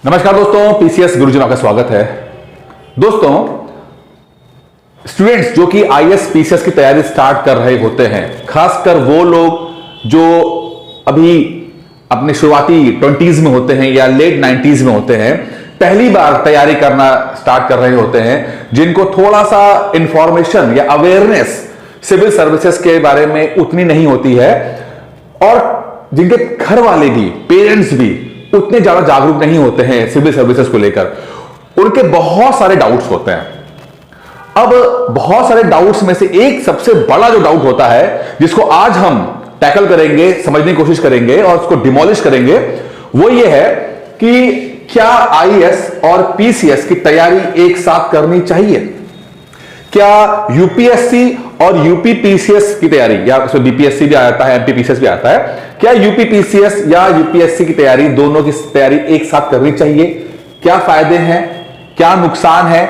नमस्कार दोस्तों, पीसीएस गुरुजी में आपका स्वागत है। दोस्तों, स्टूडेंट्स जो कि आईएएस पीसीएस की तैयारी स्टार्ट कर रहे होते हैं, खासकर वो लोग जो अभी अपने शुरुआती 20s में होते हैं या लेट 90s में होते हैं, पहली बार तैयारी करना स्टार्ट कर रहे होते हैं, जिनको थोड़ा सा इंफॉर्मेशन या अवेयरनेस सिविल सर्विसेज के बारे में उतनी नहीं होती है और जिनके घर वाले भी, पेरेंट्स भी उतने ज्यादा जागरूक नहीं होते हैं सिविल सर्विसेज को लेकर, उनके बहुत सारे डाउट्स होते हैं। अब बहुत सारे डाउट्स में से एक सबसे बड़ा जो डाउट होता है, जिसको आज हम टैकल करेंगे, समझने की कोशिश करेंगे और उसको डिमोलिश करेंगे, वो ये है कि क्या आईएएस और पीसीएस की तैयारी एक साथ करनी चाहिए? क्या यूपीएससी और यूपीपीसीएस की तैयारी, या उसमें बीपीएससी भी आता है, एमपीपीसीएस भी आता है, क्या यूपीपीसीएस या यूपीएससी की तैयारी, दोनों की तैयारी एक साथ करनी चाहिए? क्या फायदे हैं, क्या नुकसान है?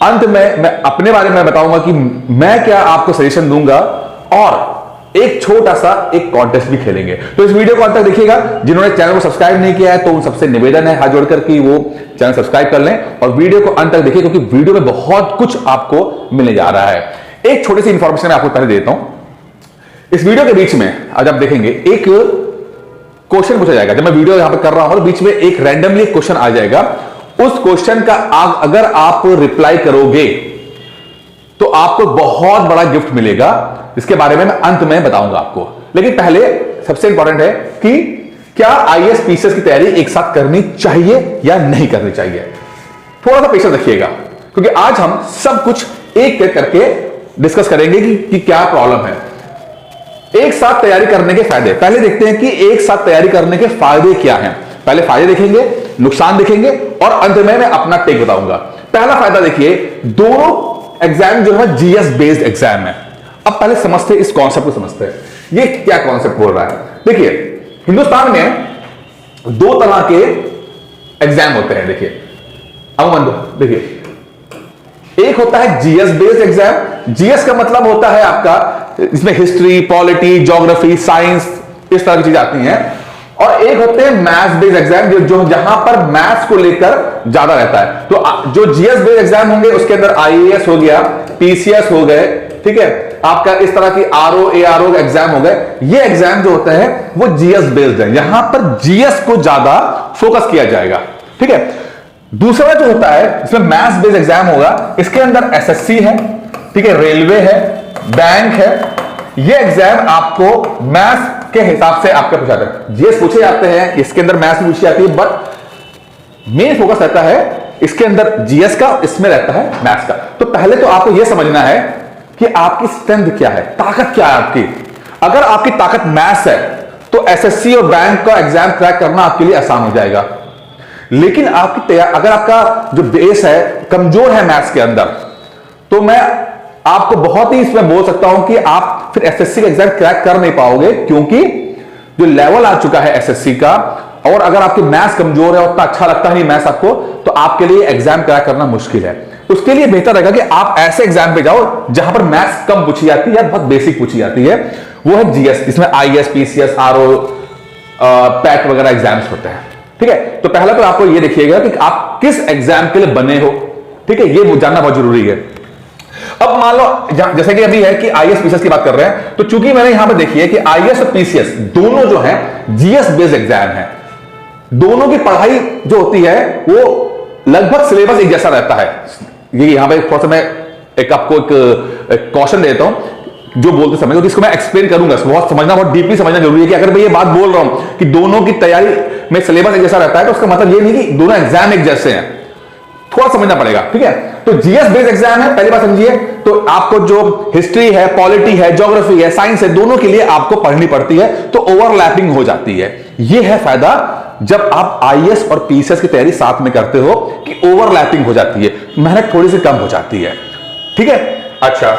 अंत में मैं अपने बारे में बताऊंगा कि मैं क्या आपको सजेशन दूंगा और एक छोटा सा एक कॉन्टेस्ट भी खेलेंगे। तो इस वीडियो को अंत तक देखिएगा। जिन्होंने चैनल को सब्सक्राइब नहीं किया है तो उन सबसे निवेदन है हाथ जोड़कर कि वो चैनल सब्सक्राइब कर लें और वीडियो को अंत तक देखिए, क्योंकि वीडियो में बहुत कुछ आपको मिलने जा रहा है। एक छोटी सी इंफॉर्मेशन मैं आपको पहले देता हूं। इस वीडियो के बीच में आज आप देखेंगे एक क्वेश्चन पूछा जाएगा। जब मैं वीडियो यहां पर कर रहा हूं तो बीच में एक रैंडमली क्वेश्चन आ जाएगा। उस क्वेश्चन का अगर आप रिप्लाई करोगे तो आपको बहुत बड़ा गिफ्ट मिलेगा। इसके बारे में मैं अंत में बताऊंगा आपको, लेकिन पहले सबसे इंपॉर्टेंट है कि क्या आईएएस पीसीएस की तैयारी एक साथ करनी चाहिए या नहीं करनी चाहिए। थोड़ा सा पेशेंस रखिएगा, क्योंकि आज हम सब कुछ एक एक करके डिस्कस करेंगे कि क्या प्रॉब्लम है। एक साथ तैयारी करने के फायदे पहले देखते हैं कि एक साथ तैयारी करने के फायदे क्या हैं। पहले फायदे देखेंगे, नुकसान देखेंगे और अंत में मैं अपना टेक बताऊंगा। पहला फायदा देखिए, दोनों एग्जाम जो है जीएस बेस्ड एग्जाम है। अब पहले समझते इस कॉन्सेप्ट को समझते हैं, ये क्या कॉन्सेप्ट बोल रहा है। देखिए, हिंदुस्तान में दो तरह के एग्जाम होते हैं। देखिए अमूमन, देखिए एक होता है जीएस बेस्ड एग्जाम। जीएस का मतलब होता है आपका, इसमें हिस्ट्री, पॉलिटी, ज्योग्राफी, साइंस, इस तरह की चीजें आती हैं। और एक होते हैं मैथ्स बेस्ड एग्जाम, जो जहां पर मैथ्स को लेकर ज्यादा रहता है। तो जो जीएस बेस्ड एग्जाम होंगे उसके अंदर आईएएस हो गया, पीसीएस हो गए, ठीक है, आपका इस तरह की आरओ एआरओ एग्जाम हो गए। ये एग्जाम जो होते हैं वो जीएस बेस्ड है, यहां पर जीएस को ज्यादा फोकस किया जाएगा, ठीक है। दूसरा जो होता है इसमें मैथ्स बेस्ड एग्जाम होगा, इसके अंदर एसएससी है, ठीक है, रेलवे है, बैंक है। ये एग्जाम आपको मैथ्स के हिसाब से आपके पूछा जाता है। जीएस पूछे जाते हैं, इसके अंदर मैथ्स पूछी जाती है, बट मेन फोकस रहता है इसके अंदर जीएस का, इसमें रहता है मैथ्स का। तो पहले तो आपको यह समझना है कि आपकी स्ट्रेंथ क्या है, ताकत क्या है आपकी। अगर आपकी ताकत मैथ्स है तो एसएससी और बैंक का एग्जाम क्रैक करना आपके लिए आसान हो जाएगा। लेकिन आपकी तैयारी, अगर आपका जो बेस है कमजोर है मैथ्स के अंदर, तो मैं आपको बहुत ही इसमें बोल सकता हूं कि आप फिर एसएससी का एग्जाम क्रैक कर नहीं पाओगे, क्योंकि जो लेवल आ चुका है एसएससी का, और अगर आपकी मैथ्स कमजोर है, उतना अच्छा लगता नहीं मैथ्स आपको, तो आपके लिए एग्जाम क्रैक करना मुश्किल है। उसके लिए बेहतर रहेगा कि आप ऐसे एग्जाम पे जाओ जहां पर मैथ्स कम पूछी जाती है, बहुत बेसिक पूछी जाती है। वो है जीएस, इसमें आईएएस, पीसीएस, आरओ, पैट वगैरह एग्जाम्स होते हैं, ठीक है। तो पहला तो आपको ये देखिएगा कि आप किस एग्जाम के लिए बने हो, ठीक है, ये जानना बहुत जरूरी है। अब मान लो जैसे कि अभी है कि आईएएस पीसीएस की बात कर रहे हैं, तो चूंकि मैंने यहां पर देखी है कि आईएएस और पीसीएस दोनों जो है जीएस बेस्ड एग्जाम है, दोनों की पढ़ाई जो होती है वो लगभग सिलेबस एक जैसा रहता है। ये यहां पे थोड़ा सा मैं एक आपको एक कॉशन देता हूं जो बोलते समय, क्योंकि इसको मैं एक्सप्लेन करूंगा, बहुत समझना, बहुत डीपली समझना जरूरी है। कि अगर मैं ये बात बोल रहा हूं कि दोनों की तैयारी में सिलेबस एक जैसा रहता है, तो उसका मतलब ये नहीं कि दोनों एग्जाम एक जैसे हैं, थोड़ा समझना पड़ेगा, ठीक है। तो जीएस बेस्ड एग्जाम है, पहली बात समझिए। तो आपको जो हिस्ट्री है, पॉलिटी है, ज्योग्राफी है, साइंस है, दोनों के लिए आपको पढ़नी पड़ती है, तो ओवरलैपिंग हो जाती है। यह है फायदा जब आप आईएएस और पीसीएस की तैयारी साथ में करते हो, कि ओवरलैपिंग हो जाती है, मेहनत थोड़ी सी कम हो जाती है, ठीक है। अच्छा,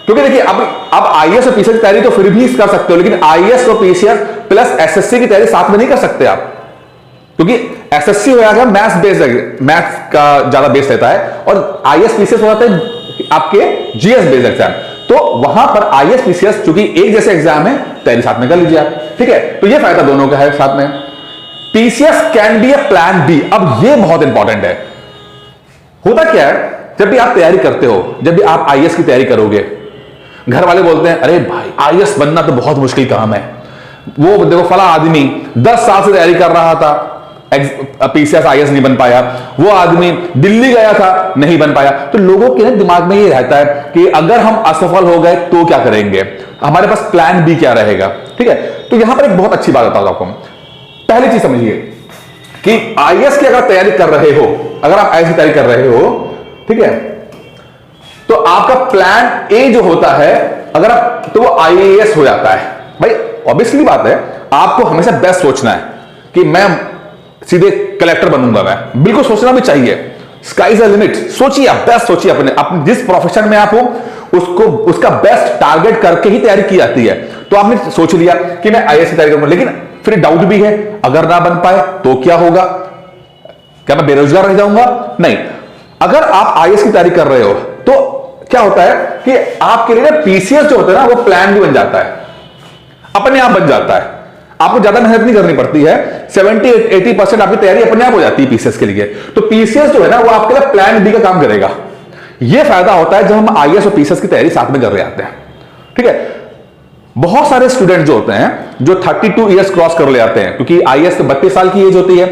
क्योंकि देखिए अब आईएएस और पीसीएस की तैयारी तो फिर भी कर सकते हो, लेकिन आईएएस और पीसीएस प्लस एसएससी की तैयारी साथ में नहीं कर सकते आप, क्योंकि एसएससी हो जाएगा मैथ्स बेस्ड, मैथ्स का ज्यादा बेस रहता है, और आईएएस पीसीएस हो जाता है आपके जीएस बेस्ड एग्जाम। तो वहां पर आईएएस पीसीएस चूंकि एक जैसे एग्जाम है, तैयारी साथ में कर लीजिए आप, ठीक है। तो ये फायदा दोनों का है साथ में। PCS can be a plan B. अब ये बहुत इंपॉर्टेंट है। होता क्या है, जब भी आप तैयारी करते हो, जब भी आप आईएएस की तैयारी करोगे, घर वाले बोलते हैं अरे भाई आईएएस बनना तो बहुत मुश्किल काम है। वो देखो फला आदमी 10 साल से तैयारी कर रहा था, पीसीएस आईएएस नहीं बन पाया। वो आदमी दिल्ली गया था, नहीं बन पाया। तो लोगों के दिमाग में ये रहता है कि अगर हम असफल हो गए तो क्या करेंगे, हमारे पास प्लान बी क्या रहेगा। ठीक है, तो यहां पर एक बहुत अच्छी बात बताऊंगा आपको। पहली चीज समझिए कि आईएएस की अगर तैयारी कर रहे हो, अगर आप आईएएस की तैयारी कर रहे हो, ठीक है, तो आपका प्लान ए जो होता है, अगर आप तो वो आईएएस हो जाता है। भाई ऑब्वियसली बात है, आपको हमेशा बेस्ट सोचना है कि मैं सीधे कलेक्टर बनूंगा। मैं बिल्कुल सोचना भी चाहिए, स्काई इज द लिमिट। सोचिए, आप बेस्ट सोचिए, अपने जिस प्रोफेशन में आप हो उसको उसका बेस्ट टारगेट करके ही तैयारी की जाती है। तो आपने सोच लिया कि मैं आईएएस की तैयारी करूंगा, लेकिन फिर डाउट भी है, अगर ना बन पाए तो क्या होगा, क्या मैं बेरोजगार रह जाऊंगा? नहीं। अगर आप आईएएस की तैयारी कर रहे हो तो क्या होता है कि आपके लिए पीसीएस जो होता है ना, वो प्लान भी बन जाता है, अपने आप बन जाता है। आपको ज्यादा मेहनत नहीं करनी पड़ती है, 70-80% आपकी तैयारी अपने आप हो जाती है पीसीएस के लिए। तो पीसीएस जो है ना, वो आपके लिए प्लान बी का काम करेगा। ये फायदा होता है जब हम आईएएस और पीसीएस की तैयारी साथ में कर रहे आते हैं। ठीक है, बहुत सारे स्टूडेंट जो होते हैं जो 32 ईयर्स क्रॉस कर ले आते हैं, क्योंकि आईएएस तो 32 साल की एज होती है।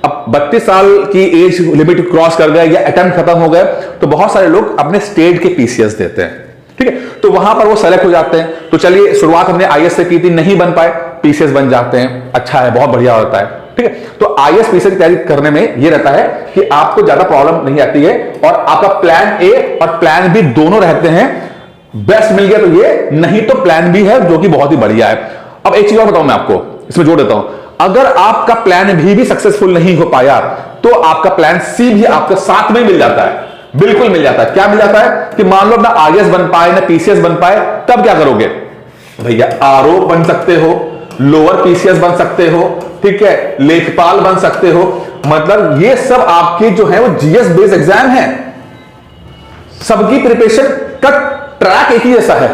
अब 32 साल की एज लिमिट क्रॉस कर गए या अटेम्प्ट खत्म हो गए, तो बहुत सारे लोग अपने स्टेट के पीसीएस देते हैं। ठीक है, तो वहां पर वो सेलेक्ट हो जाते हैं। तो चलिए, शुरुआत हमने आईएएस से की थी, नहीं बन पाए, पीसीएस बन जाते हैं, अच्छा है, बहुत बढ़िया होता है। ठीक है, तो आईएएस पीसीएस की तैयारी करने में ये रहता है कि आपको ज्यादा प्रॉब्लम नहीं आती है और आपका प्लान ए और प्लान बी दोनों रहते हैं। बेस्ट मिल गया तो ये, नहीं तो प्लान बी है जो कि बहुत ही बढ़िया है। अब एक चीज और बताऊं मैं आपको, इसमें जोड़ देता हूं, अगर आपका प्लान भी सक्सेसफुल नहीं हो पाया तो आपका प्लान सी भी आपके साथ में मिल जाता है, बिल्कुल मिल जाता है। क्या मिल जाता है कि मान लो ना आईएएस बन पाए ना पीसीएस बन पाए, तब क्या करोगे भैया? आरओ बन सकते हो, लोअर पीसीएस बन सकते हो, ठीक है, लेखपाल बन सकते हो। मतलब ये सब आपके जो है वो जीएस बेस्ड एग्जाम है, सबकी प्रिपरेशन का ट्रैक एक ही जैसा है।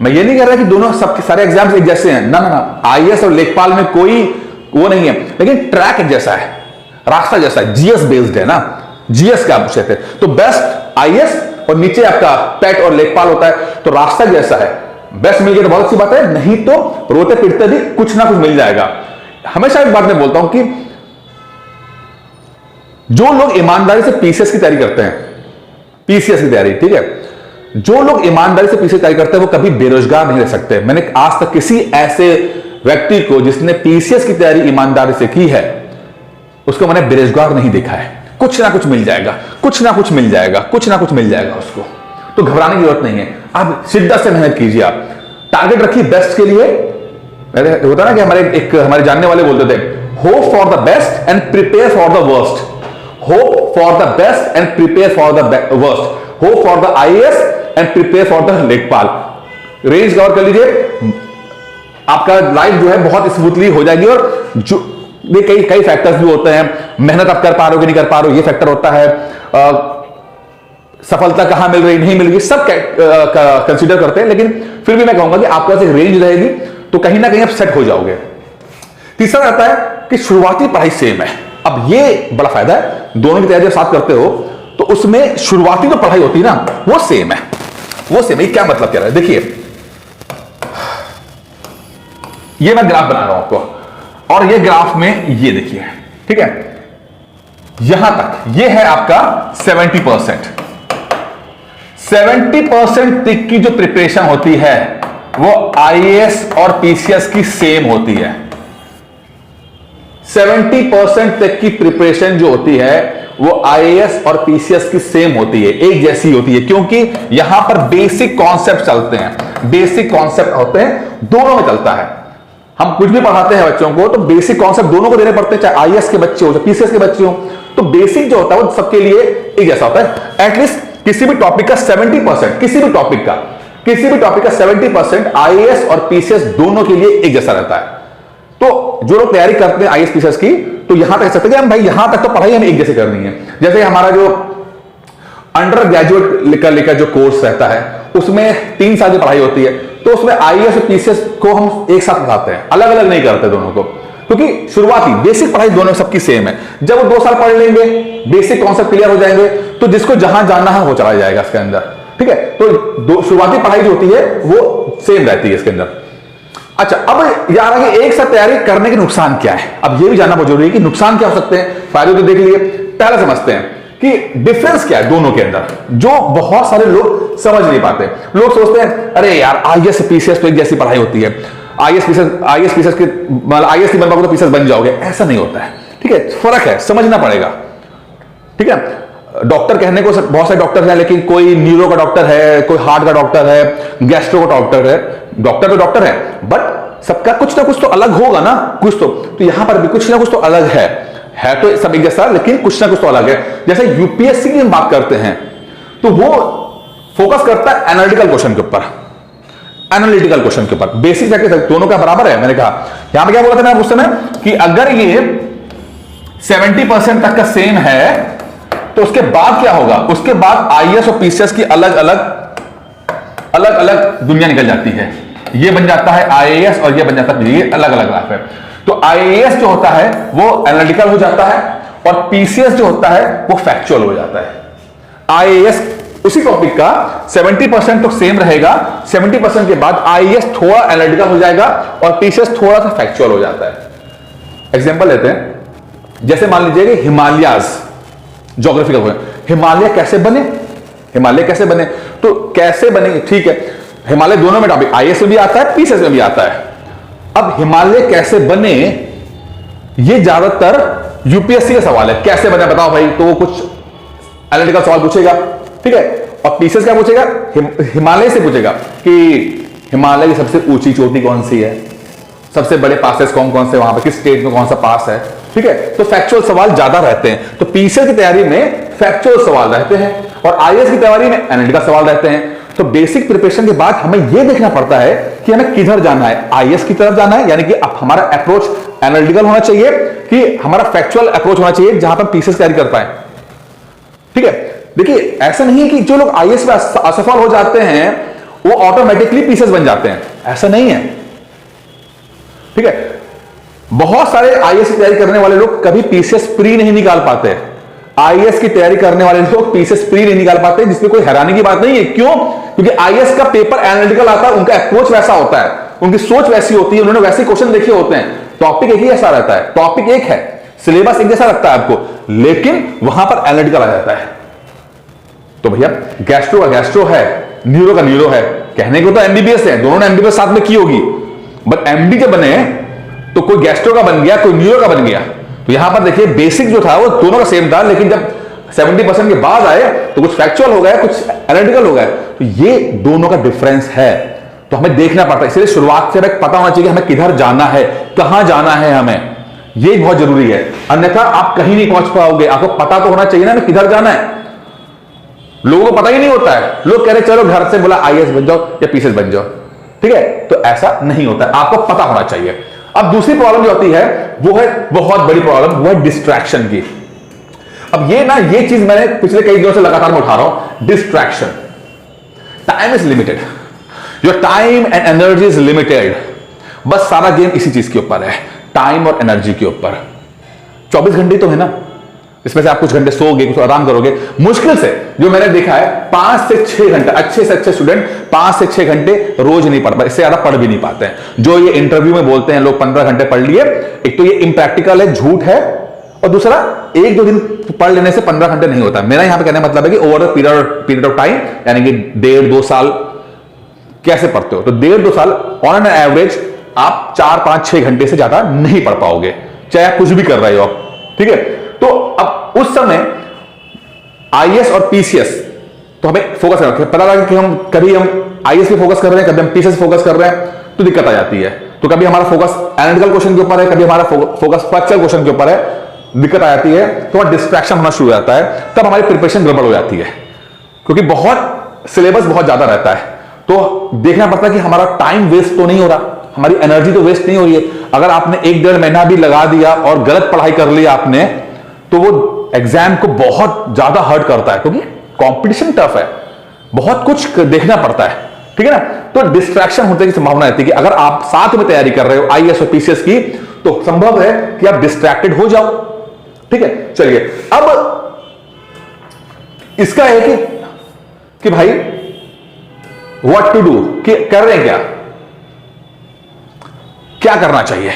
मैं ये नहीं कह रहा कि दोनों सबके सारे एग्जाम्स एक जैसे हैं, ना ना ना, आईएएस और लेखपाल में कोई वो नहीं है, लेकिन ट्रैक एक जैसा है, रास्ता जैसा है, जीएस बेस्ड है ना, जीएस का आप कहते हैं। तो बेस्ट आईएएस और नीचे आपका पेट और लेखपाल होता है, तो रास्ता जैसा है। बेस्ट मिल गया तो बहुत अच्छी बात है, नहीं तो रोते पिटते भी कुछ ना कुछ मिल जाएगा। हमेशा एक बात मैं बोलता हूं कि जो लोग ईमानदारी से पीसीएस की तैयारी करते हैं, पीसीएस की तैयारी, ठीक है, जो लोग ईमानदारी से पीसीएस की तैयारी करते हैं वो कभी बेरोजगार नहीं रह सकते। मैंने आज तक किसी ऐसे व्यक्ति को जिसने पीसीएस की तैयारी ईमानदारी से की है, उसको मैंने बेरोजगार नहीं देखा है। कुछ ना कुछ मिल जाएगा, कुछ ना कुछ मिल जाएगा, कुछ ना कुछ मिल जाएगा उसको। तो घबराने की जरूरत नहीं है, आप शिद्दत से मेहनत कीजिए, आप टारगेट रखिए बेस्ट के लिए। होता ना कि हमारे जानने वाले बोलते थे, hope for the best and prepare for the worst, hope for the best and prepare for the worst, hope for the IAS and prepare for the लेखपाल। रेंज कवर कर लीजिए, आपका लाइफ जो है बहुत स्मूथली हो जाएगी। और जो ये कई फैक्टर्स भी होते हैं, मेहनत आप कर पा रहे हो कि नहीं कर पा रहे हो, ये फैक्टर होता है, सफलता कहां मिल रही नहीं मिल रही, सब कंसीडर करते हैं। लेकिन फिर भी मैं कहूंगा कि आपके पास एक रेंज रहेगी तो कहीं ना कहीं आप सेट हो जाओगे। तीसरा रहता है कि शुरुआती पढ़ाई सेम है। अब ये बड़ा फायदा है, दोनों की तैयारी जब साथ करते हो तो उसमें शुरुआती जो पढ़ाई होती है ना, वो सेम है, वो सेम है। क्या मतलब कह रहा है, देखिए ये मैं ग्राफ बना रहा हूं आपको, और ये ग्राफ में ये देखिए, ठीक है, यहां तक ये है आपका 70%। 70% तक की जो प्रिपरेशन होती है वो आईएएस और पीसीएस की सेम होती है। 70% तक की प्रिपरेशन जो होती है वो आईएएस और पीसीएस की सेम होती है, एक जैसी होती है, क्योंकि यहां पर बेसिक कॉन्सेप्ट चलते हैं, बेसिक कॉन्सेप्ट होते हैं, दोनों में चलता है। हम कुछ भी पढ़ाते हैं बच्चों को तो बेसिक कॉन्सेप्ट दोनों को देने पड़ते हैं, चाहे आईएएस के बच्चे हो चाहे पीसीएस के बच्चे हो। तो बेसिक जो होता है वो सबके लिए एक जैसा होता है। एटलीस्ट किसी भी टॉपिक का 70%, किसी भी टॉपिक का 70% आईएएस और पीसीएस दोनों के लिए एक जैसा रहता है। तो जो लोग तैयारी करते हैं आईएएस पीसीएस की, तो यहां तक कह सकते हैं कि हम भाई यहां तक तो पढ़ाई हमें एक जैसे करनी है। जैसे हमारा जो अंडर ग्रेजुएट का लेकर जो कोर्स रहता है उसमें 3 साल की पढ़ाई होती है, तो उसमें आईएएस और पीसीएस को हम एक साथ पढ़ाते हैं, अलग अलग नहीं करते दोनों को। क्योंकि शुरुआती बेसिक पढ़ाई दोनों सबकी सेम है। जब वो 2 साल पढ़ लेंगे, बेसिक कॉन्सेप्ट क्लियर हो जाएंगे, तो जिसको जहां जाना है वो चला जाएगा इसके अंदर। ठीक है, तो शुरुआती पढ़ाई जो होती है वो सेम रहती है इसके अंदर। अच्छा, अब यार आगे एक साथ तैयारी करने के नुकसान क्या है, अब ये भी जानना बहुत जरूरी है कि नुकसान क्या हो सकते हैं। फायदे तो देख लिए, पहले समझते हैं कि डिफरेंस क्या है दोनों के अंदर, जो बहुत सारे लोग समझ नहीं पाते। लोग सोचते हैं अरे यार आईएएस पीसीएस तो एक जैसी पढ़ाई होती है, आईएएस पीसीएस के मतलब आईएएस नहीं बन पाओगे तो पीसीएस बन जाओगे, ऐसा नहीं होता है। ठीक है, फर्क है, समझना पड़ेगा। ठीक है, डॉक्टर कहने को बहुत सारे डॉक्टर हैं, लेकिन कोई न्यूरो का डॉक्टर है, कोई हार्ट का डॉक्टर है, गैस्ट्रो का डॉक्टर है। डॉक्टर तो डॉक्टर है, बट सबका कुछ ना कुछ तो अलग होगा ना, कुछ तो यहां पर भी कुछ ना कुछ तो अलग है तो सब एक जैसा, लेकिन कुछ ना कुछ तो अलग है। जैसे यूपीएससी की हम बात करते हैं तो वो फोकस करता है एनालिटिकल क्वेश्चन के ऊपर, एनालिटिकल क्वेश्चन के ऊपर। बेसिक जाके दोनों का बराबर है। मैंने कहा यहां पे क्या बोला था मैं उस समय कि अगर ये 70% तक का सेम है तो उसके बाद क्या होगा, उसके बाद आईएएस और पीसीएस की अलग अलग दुनिया निकल जाती है। ये बन जाता है आईएएस और ये बन जाता है, ये अलग अलग ग्राफ है। तो आईएएस जो होता है वो एनालिटिकल हो जाता है और पीसीएस जो होता है वो फैक्चुअल हो जाता है। आईएएस उसी टॉपिक का 70% तो सेम रहेगा, 70% के बाद आईएएस थोड़ा एनालिटिकल हो जाएगा और पीसीएस थोड़ा सा फैक्चुअल हो जाता है। एग्जांपल लेते हैं, जैसे मान लीजिए कि हिमालयाज ज्योग्राफिकल हो, हिमालय कैसे बने, हिमालय कैसे बने, तो कैसे बने, ठीक है, हिमालय दोनों में टॉपिक आईएएस में भी आता है, पीसीएस में भी आता है। अब हिमालय कैसे बने ये ज्यादातर यूपीएससी का सवाल है, कैसे बने बताओ भाई, तो वो कुछ एनालिटिकल सवाल पूछेगा। ठीक है, और पीसीएस क्या पूछेगा, हिमालय से पूछेगा कि हिमालय की सबसे ऊंची चोटी कौन सी है, सबसे बड़े पासेस कौन कौन से, वहां पर किस स्टेट में कौन सा पास है। ठीक है, तो फैक्चुअल सवाल ज्यादा रहते हैं। तो पीसीएस की तैयारी में फैक्चुअल सवाल रहते हैं और आईएएस की तैयारी में एनालिटिकल सवाल रहते हैं। तो बेसिक प्रिपरेशन के बाद हमें यह देखना पड़ता है कि हमें किधर जाना है, आईएएस की तरफ जाना है, यानी कि अब हमारा अप्रोच एनालिटिकल होना चाहिए कि हमारा फैक्चुअल अप्रोच होना चाहिए जहां पर पीसीएस तैयारी कर पाए। ठीक है, देखिए ऐसा नहीं है कि जो लोग आईएएस में असफल हो जाते हैं वो ऑटोमेटिकली पीसीएस बन जाते हैं, ऐसा नहीं है। ठीक है, बहुत सारे आईएएस की तैयारी करने वाले लोग कभी पीसीएस प्री नहीं निकाल पाते। आईएएस की तैयारी करने वाले लोग पीसीएस प्री नहीं निकाल पाते, जिसमें कोई हैरानी की बात नहीं है। क्यों? क्योंकि आईएएस का पेपर एनालिटिकल आता है, उनका अप्रोच वैसा होता है, उनकी सोच वैसी होती है, उन्होंने वैसे क्वेश्चन देखे होते हैं। टॉपिक एक ही ऐसा रहता है, टॉपिक एक है, सिलेबस एक जैसा लगता है आपको, लेकिन वहां पर एनालिटिकल आ जाता है। तो भैया गैस्ट्रो का गैस्ट्रो है, न्यूरो का न्यूरो है, कहने को तो एमबीबीएस है, दोनों ने एमबीबीएस साथ में की होगी, बट एमडी जब बने तो कोई गैस्ट्रो का बन गया, कोई न्यूरो का बन गया। तो यहां पर देखिए बेसिक जो था वो दोनों का सेम था, लेकिन जब 70% के बाद आए तो कुछ फैक्चुअल हो गया, कुछ एनालिटिकल हो गया। तो ये दोनों का डिफरेंस है, तो हमें देखना पड़ता है। इसलिए शुरुआत से हमें पता होना चाहिए कि हमें किधर जाना है, कहां जाना है, हमें ये बहुत जरूरी है, अन्यथा आप कहीं नहीं पहुंच पाओगे। आपको पता तो होना चाहिए ना हमें किधर जाना है। लोगों को पता ही नहीं होता है, लोग कह रहे चलो घर से बोला आईएएस बन जाओ या पीसीएस बन जाओ। ठीक है, तो ऐसा नहीं होता है, आपको पता होना चाहिए। अब दूसरी प्रॉब्लम जो होती है वो है बहुत बड़ी प्रॉब्लम, वो है डिस्ट्रैक्शन की। अब ये ना, ये चीज मैंने पिछले कई दिनों से लगातार मैं उठा रहा हूं, distraction. Time is limited, your time and energy is limited. बस सारा गेम इसी चीज के ऊपर है, टाइम और एनर्जी के ऊपर। 24 घंटे तो है ना, इसमें से आप कुछ घंटे सोओगे, कुछ आराम करोगे। मुश्किल से जो मैंने देखा है 5 से 6 घंटे, अच्छे से अच्छे स्टूडेंट 5 से 6 घंटे रोज नहीं पढ़ पाते, इससे ज्यादा पढ़ भी नहीं पाते हैं। जो ये इंटरव्यू में बोलते हैं लोग 15 घंटे पढ़ लिए, एक तो ये इम्प्रैक्टिकल है, झूठ है, और दूसरा 1-2 दिन पढ़ लेने से 15 घंटे नहीं होता। मेरा यहां पे कहने का मतलब है कि over the period of time, यानी कि 1.5-2 साल कैसे पढ़ते हो, तो 1.5-2 साल ऑन एन एवरेज आप 4-5-6 घंटे से ज्यादा नहीं पढ़ पाओगे, चाहे आप कुछ भी कर रहे हो। ठीक है, तो अब उस समय आईएएस और पीसीएस तो हमें फोकस करना, पता लगा कि कभी हम आईएएस पे फोकस कर रहे हैं, कभी हम पीसीएस पे फोकस कर रहे हैं, तो दिक्कत आ जाती है। तो कभी हमारा फोकस एनालिटिकल क्वेश्चन के ऊपर है, कभी हमारा फोकस फैक्चुअल क्वेश्चन के ऊपर है, दिक्कत आ जाती है, तो डिस्ट्रैक्शन होना शुरू हो जाता है, तब हमारी प्रिपरेशन गड़बड़ हो जाती है, क्योंकि बहुत सिलेबस बहुत ज्यादा रहता है। तो देखना पड़ता है कि हमारा टाइम वेस्ट तो नहीं हो रहा, हमारी एनर्जी तो वेस्ट नहीं हो रही है। अगर आपने 1-1.5 महीना भी लगा दिया और गलत पढ़ाई कर ली आपने, तो वो एग्जाम को बहुत ज्यादा हर्ट करता है, क्योंकि कंपटीशन टफ है, बहुत कुछ देखना पड़ता है। ठीक है ना, तो डिस्ट्रैक्शन होने की संभावना रहती है कि अगर आप साथ में तैयारी कर रहे हो आईएएस और पीसीएस की, तो संभव है कि आप डिस्ट्रैक्टेड हो जाओ। ठीक है, चलिए अब इसका है कि भाई व्हाट टू डू, कि कर रहे हैं क्या करना चाहिए।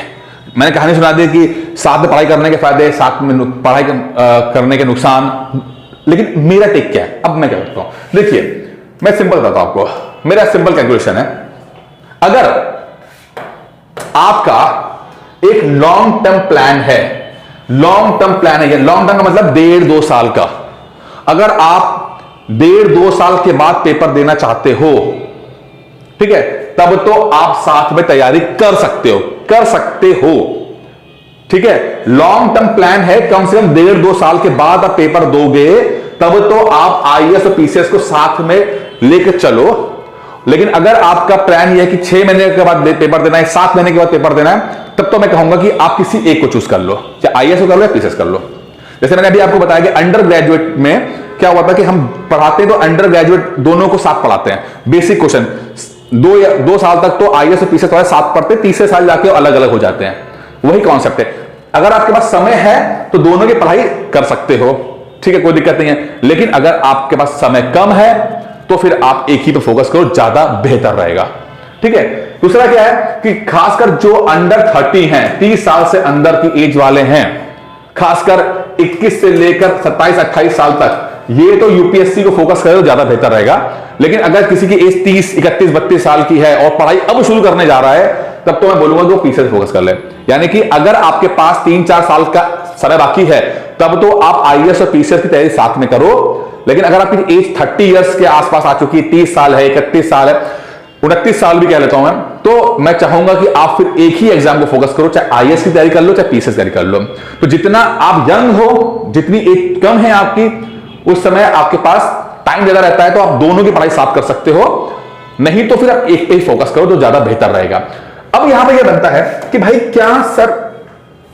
मैंने कहानी सुना दी कि साथ में पढ़ाई करने के फायदे, साथ में पढ़ाई करने के नुकसान, लेकिन मेरा टेक क्या है, अब मैं क्या करता हूं। देखिए मैं सिंपल बताता हूं आपको, मेरा सिंपल कैलकुलेशन है। अगर आपका एक लॉन्ग टर्म प्लान है, लॉन्ग टर्म प्लान है, लॉन्ग टर्म का मतलब 1.5-2 साल का, अगर आप 1.5-2 साल के बाद पेपर देना चाहते हो, ठीक है, तब तो आप साथ में तैयारी कर सकते हो। ठीक है, लॉन्ग टर्म प्लान है, कम से कम 1.5-2 साल के बाद आप पेपर दोगे, तब तो आप आईएएस और पीसीएस को साथ में लेकर चलो। लेकिन अगर आपका प्लान यह है कि 6 महीने के बाद पेपर देना है, 7 महीने के बाद पेपर देना है, तब तो मैं कहूंगा कि आप किसी एक को चूज कर लो, चाहे आईएएस को कर लो या पीसीएस कर लो। जैसे मैंने अभी आपको बताया कि अंडर ग्रेजुएट में क्या हुआ था कि हम पढ़ाते हैं तो अंडर ग्रेजुएट दोनों को साथ पढ़ाते हैं। बेसिक क्वेश्चन 2 साल तक तो आईएएस और पीसीएस वाले साथ पढ़ते, तीसरे साल जाके अलग अलग हो जाते हैं। वही कॉन्सेप्ट है, अगर आपके पास समय है तो दोनों की पढ़ाई कर सकते हो, ठीक है, कोई दिक्कत नहीं है। लेकिन अगर आपके पास समय कम है तो फिर आप एक ही पे फोकस करो, ज्यादा बेहतर रहेगा। ठीक है, दूसरा क्या है कि खासकर जो अंडर 30 हैं, 30 साल से अंदर की एज वाले हैं, खासकर 21 से लेकर 27-28 साल तक, ये तो यूपीएससी को फोकस करे तो ज्यादा बेहतर रहेगा। लेकिन अगर किसी की एज 30, 31, 32 साल की है और पढ़ाई अब शुरू करने जा रहा है, तब तो मैं बोलूंगा कि वो पीसीएस फोकस कर ले। यानी कि अगर आपके पास 3-4 साल का समय बाकी है, तब तो आप आईएएस और पीसीएस की तैयारी साथ में करो। लेकिन अगर आपकी एज 30 इयर्स के आसपास आ चुकी है, 30 साल है, 31 साल है, 29 साल भी कह लेता हूं मैं, तो मैं चाहूंगा कि आप फिर एक ही एग्जाम को फोकस करो, चाहे आईएएस की तैयारी कर लो, चाहे पीसीएस की तैयारी कर लो। तो जितना आप यंग हो, जितनी एज कम है आपकी, उस समय आपके पास टाइम ज्यादा रहता है, तो आप दोनों की पढ़ाई साथ कर सकते हो। नहीं तो फिर आप एक पे ही फोकस करो तो ज्यादा बेहतर रहेगा। अब यहां पर यह बनता है कि भाई क्या सर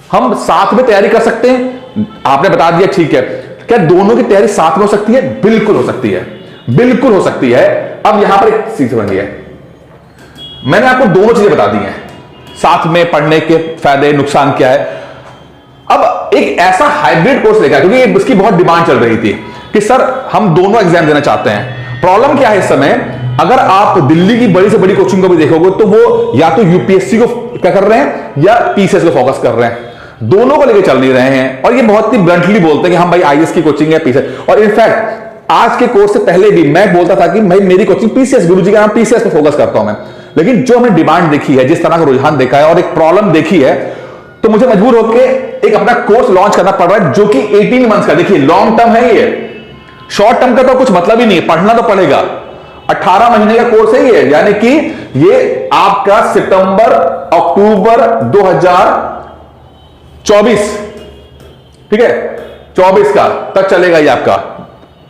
हम साथ में तैयारी कर सकते हैं? आपने बता दिया, ठीक है, क्या दोनों की तैयारी साथ में हो सकती है? बिल्कुल हो सकती है, बिल्कुल हो सकती है। अब यहां पर एक चीज बन गई है, मैंने आपको दोनों चीजें बता दी हैं, साथ में पढ़ने के फायदे नुकसान क्या है। अब एक ऐसा हाइब्रिड कोर्स लेगा, क्योंकि इसकी बहुत डिमांड चल रही थी कि सर हम दोनों एग्जाम देना चाहते हैं। प्रॉब्लम क्या है इस समय, अगर आप दिल्ली की बड़ी से बड़ी कोचिंग को भी देखोगे तो वो या तो यूपीएससी को क्या कर रहे हैं या पीसीएस को फोकस कर रहे हैं, दोनों को लेकर चल नहीं रहे हैं। और ये बहुत ही ब्लंटली बोलते हैं कि हम भाई आईएएस की कोचिंग है, पीसीएस। और इनफैक्ट आज के कोर्स से पहले भी मैं बोलता था कि भाई मेरी कोचिंग पीसीएस, गुरुजी का नाम पीसीएस पे फोकस करता हूं मैं। लेकिन जो हमने डिमांड देखी है, जिस तरह का रुझान देखा है और एक प्रॉब्लम देखी है, तो मुझे मजबूर होकर एक अपना कोर्स लॉन्च करना पड़ रहा है जो कि 18 मंथ्स का। देखिए लॉन्ग टर्म है ये, शॉर्ट टर्म का तो कुछ मतलब ही नहीं है, पढ़ना तो पड़ेगा। 18 महीने का कोर्स है ये, यानी कि ये आपका सितंबर अक्टूबर 2024, ठीक है, 24 का तक चलेगा ये आपका,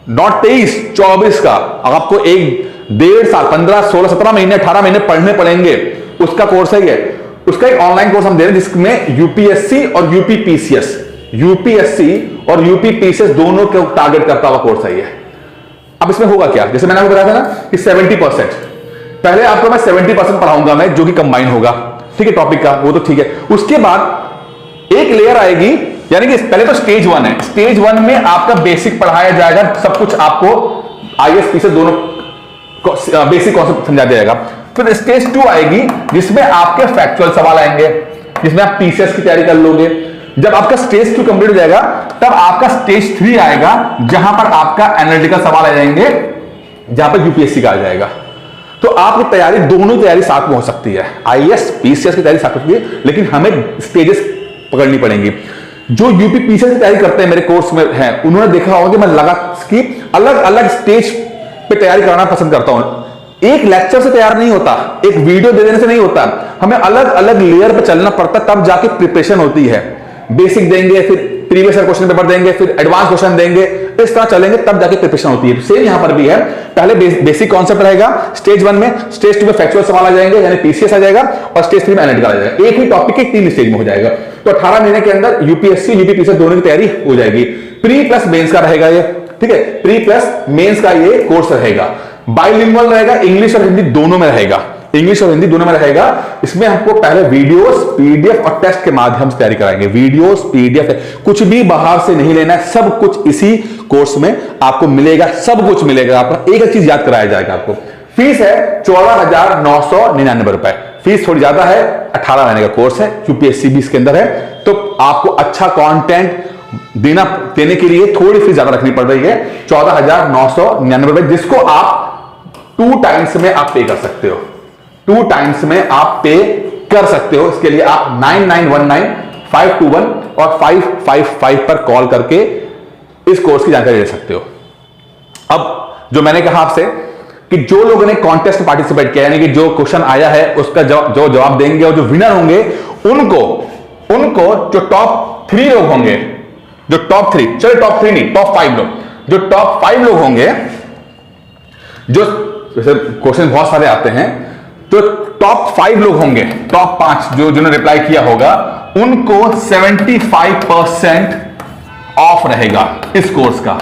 नॉट 23, 24 का। आपको 1-1.5 साल, 15, 16, 17 महीने, 18 महीने पढ़ने पड़ेंगे, उसका कोर्स है ये। उसका एक ऑनलाइन कोर्स हम दे रहे हैं जिसमें यूपीएससी और यूपीपीसीएस, यूपीएससी और यूपीपीसीएस दोनों को टारगेट करता हुआ कोर्स है ये। अब इसमें होगा क्या, जैसे मैंने आपको बताया था ना कि 70%, पहले आपको मैं 70% पढ़ाऊंगा मैं, जो कि कंबाइन होगा, ठीक है, टॉपिक का, वो तो ठीक है। उसके बाद एक लेयर आएगी, यानी कि पहले तो स्टेज 1 है, स्टेज 1 में आपका बेसिक पढ़ाया जाएगा, सब कुछ आपको आईएएस पीसीएस दोनों बेसिक कॉन्सेप्ट समझा जाएगा। फिर स्टेज 2 आएगी जिसमें आपके फैक्चुअल सवाल आएंगे, जिसमें आप पीसीएस की तैयारी कर लोगे। जब आपका स्टेज 2 कंप्लीट हो जाएगा, तब आपका स्टेज 3 आएगा, जहां पर आपका एनालिटिकल सवाल आ जाएंगे, जहां पर यूपीएससी का आ जाएगा। तो आपकी तैयारी, दोनों तैयारी साथ में हो सकती है, आईएएस पीसीएस की तैयारी साथ हो सकती है, लेकिन हमें स्टेजेस पकड़नी पड़ेंगी। जो यूपी पीसीएस की तैयारी करते हैं मेरे कोर्स में हैं, उन्होंने देखा होगा कि मैं लगा कि अलग अलग स्टेज पे तैयारी कराना पसंद करता हूं। एक लेक्चर से तैयार नहीं होता, एक वीडियो दे देने से नहीं होता, हमें अलग अलग लेयर पे चलना पड़ता, तब जाके प्रिपरेशन होती है। बेसिक देंगे, फिर प्रीवियस ईयर क्वेश्चन पेपर देंगे, फिर एडवांस क्वेश्चन देंगे, इस तरह चलेंगे, तब जाके प्रिपरेशन होती है। सेम यहां पर भी है, पहले बेसिक कॉन्सेप्ट रहेगा स्टेज 1 में, स्टेज 2 में फैक्चुअल सवाल आ जाएंगे, यानी पीसीएस आ जाएगा, और स्टेज 3 में एनालिटिकल आ जाएगा। एक ही टॉपिक के 3 स्टेज में हो जाएगा। तो 18 महीने के अंदर यूपीएससी यूपीपीसीएस दोनों की तैयारी हो जाएगी। प्री प्लस मेंस का रहेगा ये, ठीक है, प्री प्लस मेंस का ये कोर्स रहेगा। बाइलिंगुअल रहेगा, इंग्लिश और हिंदी दोनों में रहेगा। इंग्लिश और हिंदी दोनों में रहेगा। इसमें हमको पहले वीडियोस, पीडीएफ और टेस्ट के माध्यम से तैयारी कराएंगे। वीडियोस, पीडीएफ, कुछ भी बाहर से नहीं लेना है, सब कुछ इसी कोर्स में आपको मिलेगा, सब कुछ मिलेगा। आपको एक चीज याद कराया जाएगा। आपको फीस है 14,999 रुपए। फीस थोड़ी ज्यादा है, 18 महीने का कोर्स है, यूपीएससी भी इसके अंदर है, तो आपको अच्छा कंटेंट देने के लिए थोड़ी फीस ज्यादा रखनी पड़ रही है, 14,999 रुपए, जिसको आप 2 टाइम्स में आप पे कर सकते हो। 2 टाइम्स में आप पे कर सकते हो। इसके लिए आप 9919-521 और 555 पर कॉल करके इस कोर्स की जानकारी ले सकते हो। अब जो मैंने कहा आपसे कि जो लोगों ने कॉन्टेस्ट में पार्टिसिपेट किया, यानी कि जो क्वेश्चन आया है उसका जो जवाब देंगे और जो विनर होंगे उनको जो टॉप 3 लोग होंगे, जो टॉप 3, चलो टॉप 3 नहीं, टॉप 5 लोग, जो टॉप 5 लोग होंगे, जो जैसे क्वेश्चन बहुत सारे आते हैं, जो टॉप 5 लोग होंगे, टॉप 5 जो जिन्होंने रिप्लाई किया होगा, उनको 75% ऑफ रहेगा इस कोर्स का।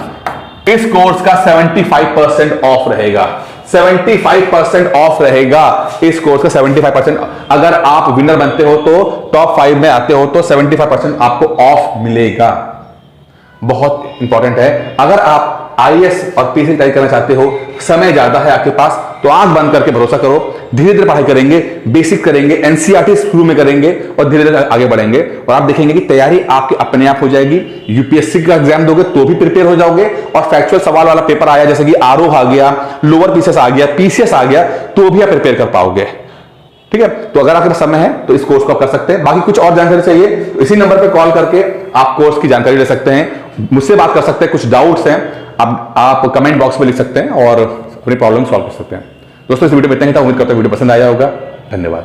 इस कोर्स का 75% ऑफ रहेगा। 75% ऑफ रहेगा इस कोर्स का। 75% अगर आप विनर बनते हो तो टॉप 5 में आते हो तो 75% आपको ऑफ मिलेगा। बहुत इंपॉर्टेंट है। अगर आप आईएएस और पीसी की तैयारी करना चाहते हो, समय ज्यादा है आपके पास, तो आंख बंद करके भरोसा करो, धीरे धीरे पढ़ाई करेंगे, बेसिक करेंगे, एनसीईआरटी शुरू में करेंगे और धीरे धीरे आगे बढ़ेंगे और आप देखेंगे कि तैयारी आपके अपने आप हो जाएगी। यूपीएससी का एग्जाम दोगे तो भी प्रिपेयर हो जाओगे और फैक्चुअल सवाल वाला पेपर आया, जैसे कि आरओ आ गया, लोअर पीसीएस आ गया, पीसीएस आ गया, तो भी आप प्रिपेयर कर पाओगे। ठीक है, तो अगर आपके पास समय है तो इस कोर्स को आप कर सकते हैं। बाकी कुछ और जानकारी चाहिए तो इसी नंबर पर कॉल करके आप कोर्स की जानकारी ले सकते हैं, मुझसे बात कर सकते हैं। कुछ डाउट्स हैं आप कमेंट बॉक्स में लिख सकते हैं और अपनी प्रॉब्लम सॉल्व कर सकते हैं। दोस्तों इस वीडियो में इतना ही था। उम्मीद करता हूं वीडियो पसंद आया होगा। धन्यवाद।